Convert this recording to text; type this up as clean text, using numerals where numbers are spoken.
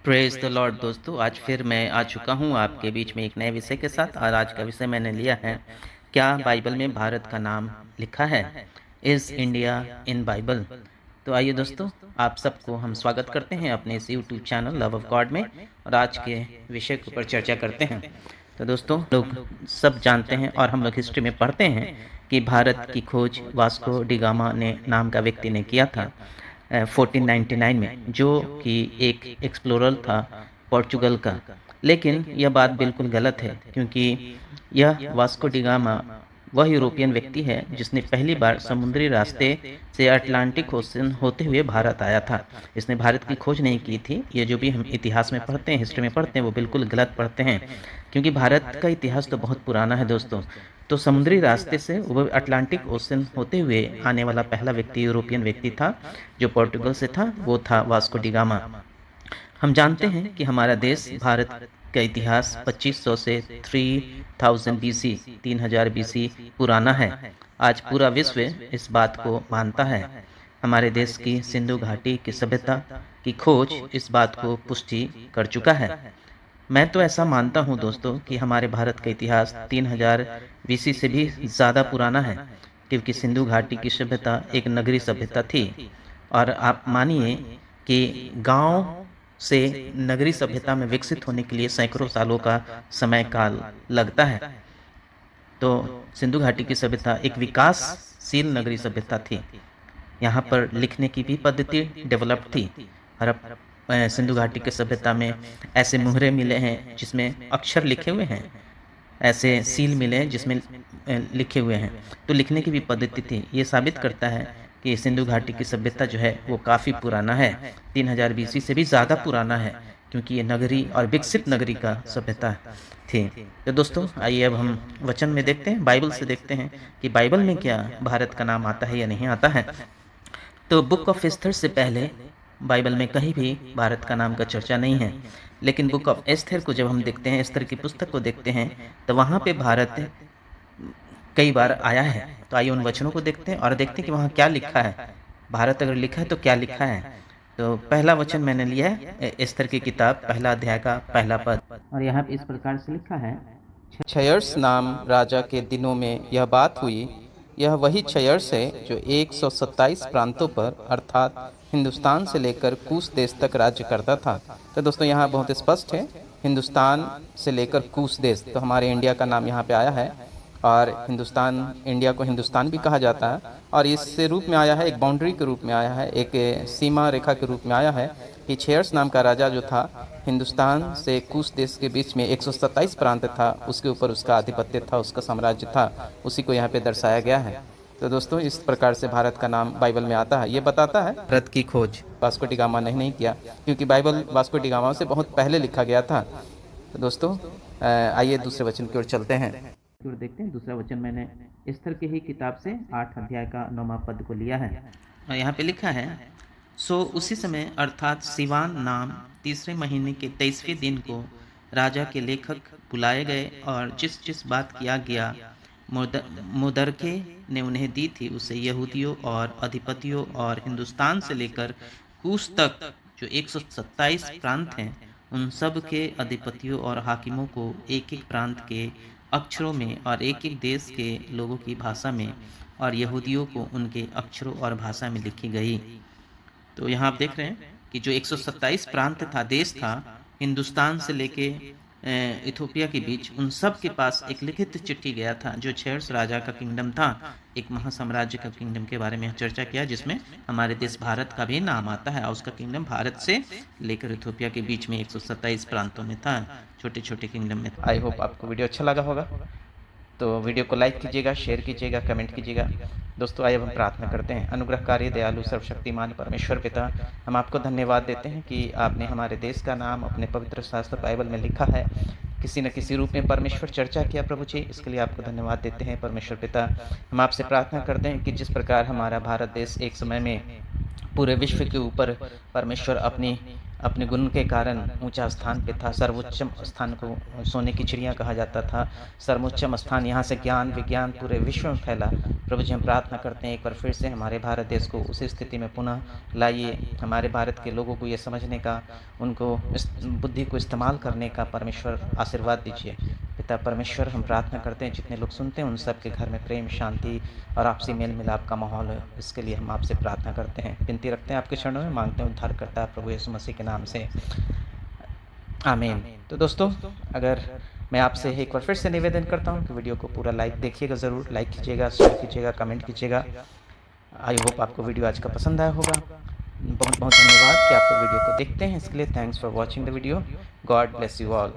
Praise the Lord दोस्तों, आज फिर मैं आ चुका हूँ आपके बीच में एक नए विषय के साथ और आज का विषय मैंने लिया है, क्या बाइबल में भारत का नाम लिखा है? Is India in Bible? तो आइए दोस्तों, आप सबको हम स्वागत करते हैं अपने इस YouTube channel love of God में और आज के विषय के ऊपर चर्चा करते हैं। तो दोस्तों, लोग सब जानते हैं और हम लोग हिस्ट्री में पढ़ते हैं कि भारत की खोज वास्को डी गामा ने नाम का व्यक्ति ने किया था 1499 में, जो कि एक एक्सप्लोरर था पोर्चुगल का। लेकिन यह बात बिल्कुल गलत है, क्योंकि यह वास्को डी गामा वह यूरोपियन व्यक्ति है जिसने पहली बार समुद्री रास्ते से अटलांटिक ओशन होते हुए भारत आया था। इसने भारत की खोज नहीं की थी। ये जो भी हम इतिहास में पढ़ते हैं, हिस्ट्री में पढ़ते हैं, वो बिल्कुल गलत पढ़ते हैं, क्योंकि भारत का इतिहास तो बहुत पुराना है दोस्तों। तो समुद्री रास्ते से वो अटलांटिक ओशन होते हुए आने वाला पहला व्यक्ति यूरोपियन व्यक्ति था जो पोर्टुगल से था, वो था वास्को डी गामा। हम जानते हैं कि हमारा देश भारत का इतिहास 2500 से 3000 बीसी 3000 बीसी पुराना है। आज पूरा विश्व इस बात को मानता है। हमारे देश की सिंधु घाटी की सभ्यता की खोज इस बात को पुष्टि कर चुका है। मैं तो ऐसा मानता हूँ दोस्तों कि हमारे भारत का इतिहास 3000 बीसी से भी ज़्यादा पुराना है, क्योंकि सिंधु घाटी की सभ्यता एक नगरीय सभ्यता थी। और आप मानिए कि गांव से नगरीय सभ्यता में विकसित होने के लिए सैकड़ों सालों का समय काल लगता है। तो सिंधु घाटी की सभ्यता एक विकासशील नगरीय सभ्यता थी। यहाँ पर लिखने की भी पद्धति डेवलप थी। और अब सिंधु घाटी की सभ्यता में ऐसे मुहरे मिले हैं जिसमें अक्षर लिखे हुए हैं, ऐसे सील मिले हैं जिसमें लिखे हुए हैं। तो लिखने की भी पद्धति थी। ये साबित करता है कि सिंधु घाटी की सभ्यता जो है वो काफ़ी पुराना है, 3000 बीसी से भी ज़्यादा पुराना है, क्योंकि ये नगरी और विकसित नगरी का सभ्यता थी। तो दोस्तों, आइए अब हम वचन में देखते हैं, बाइबल से देखते हैं कि बाइबल में क्या भारत का नाम आता है या नहीं आता है। तो बुक ऑफ एस्थर से पहले बाइबल में कहीं भी भारत का नाम का चर्चा नहीं है, लेकिन बुक ऑफ एस्थर को जब हम देखते हैं, एस्थर की पुस्तक को देखते हैं, तो वहाँ पे भारत कई बार आया है। तो आइए उन वचनों को देखते हैं और देखते हैं कि वहाँ क्या लिखा है। भारत अगर लिखा है तो क्या लिखा है। तो पहला वचन मैंने लिया है एस्थर की किताब, पहला अध्याय का पहला पद, और यहाँ पे इस प्रकार से लिखा है, क्षयर्स नाम राजा के दिनों में यह बात हुई। यह वही क्षयर्स है जो 127 प्रांतों पर अर्थात हिंदुस्तान से लेकर कूश देश तक राज्य करता था। तो दोस्तों, यहाँ बहुत स्पष्ट है, हिंदुस्तान से लेकर कूश देश। तो हमारे इंडिया का नाम यहाँ पे आया है और हिंदुस्तान, इंडिया को हिंदुस्तान भी कहा जाता है। और इस रूप में आया है, एक बाउंड्री के रूप में आया है, एक सीमा रेखा के रूप में आया है कि क्षयर्स नाम का राजा जो था, हिंदुस्तान से कूश देश के बीच में 127 प्रांत था, उसके ऊपर उसका आधिपत्य था, उसका साम्राज्य था, उसी को यहाँ पे दर्शाया गया है। तो दोस्तों, इस प्रकार से भारत का नाम बाइबल में आता है। ये बताता है भारत की खोज वास्को डी गामा ने नहीं किया, क्योंकि बाइबल वास्को डी गामा से बहुत पहले लिखा गया था। तो दोस्तों, आइए दूसरे वचन की ओर चलते हैं। और देखते हैं दूसरा वचन मैंने एस्थर की ही किताब से 8 अध्याय का 9वां पद को लिया है और यहाँ पे लिखा है, सो उसी समय अर्थात सिवान नाम तीसरे महीने के 23वें दिन को राजा के लेखक बुलाए गए और जिस जिस बात किया गया मुदरके ने उन्हें दी थी, उसे यहूदियों और अधिपतियों और हिंदुस्तान से लेकर कूश तक जो 127 प्रांत हैं, उन सब के अधिपतियों और हाकिमों को एक एक प्रांत के अक्षरों में और एक एक देश के लोगों की भाषा में और यहूदियों को उनके अक्षरों और भाषा में लिखी गई। तो यहाँ आप देख रहे हैं कि जो 127 प्रांत था, देश था, हिंदुस्तान से लेके इथोपिया के बीच, उन सब के पास एक लिखित चिट्ठी गया था, जो क्षयर्स राजा का किंगडम था, एक महासाम्राज्य का किंगडम के बारे में चर्चा किया, जिसमें हमारे देश भारत का भी नाम आता है और उसका किंगडम भारत से लेकर इथोपिया के बीच में 127 प्रांतों में था, छोटे छोटे किंगडम में था। आई होप आपको वीडियो अच्छा लगा होगा। तो वीडियो को लाइक कीजिएगा, शेयर कीजिएगा, कमेंट कीजिएगा। दोस्तों, आइए हम प्रार्थना करते हैं। अनुग्रहकारी दयालु सर्वशक्तिमान परमेश्वर पिता, हम आपको धन्यवाद देते हैं कि आपने हमारे देश का नाम अपने पवित्र शास्त्र बाइबल में लिखा है, किसी न किसी रूप में परमेश्वर चर्चा किया प्रभु जी, इसके लिए आपको धन्यवाद देते हैं परमेश्वर पिता। हम आपसे प्रार्थना करते हैं कि जिस प्रकार हमारा भारत देश एक समय में पूरे विश्व के ऊपर परमेश्वर अपनी अपने गुण के कारण ऊंचा स्थान पे था। सर्वोच्चम स्थान को सोने की चिड़िया कहा जाता था। सर्वोच्चम स्थान, यहाँ से ज्ञान विज्ञान पूरे विश्व में फैला। प्रभु जी हम प्रार्थना करते हैं एक बार फिर से हमारे भारत देश को उसी स्थिति में पुनः लाइए। हमारे भारत के लोगों को ये समझने का, उनको इस बुद्धि को इस्तेमाल करने का परमेश्वर आशीर्वाद दीजिए। पिता परमेश्वर हम प्रार्थना करते हैं जितने लोग सुनते हैं उन सब के घर में प्रेम शांति और आपसी मेल मिलाप का माहौल है, इसके लिए हम आपसे प्रार्थना करते हैं, विनती रखते हैं आपके चरणों में, मांगते हैं उद्धार करता है प्रभु यीशु मसीह के नाम से, आमीन। तो दोस्तों, अगर मैं आपसे एक बार फिर से निवेदन करता हूँ कि वीडियो को पूरा लाइक देखिएगा, ज़रूर लाइक कीजिएगा, शेयर कीजिएगा, कमेंट कीजिएगा। आई होप आपको वीडियो आज का पसंद आया होगा। बहुत बहुत धन्यवाद कि आप लोग वीडियो को देखते हैं, इसके लिए thanks for watching the video. God bless you all.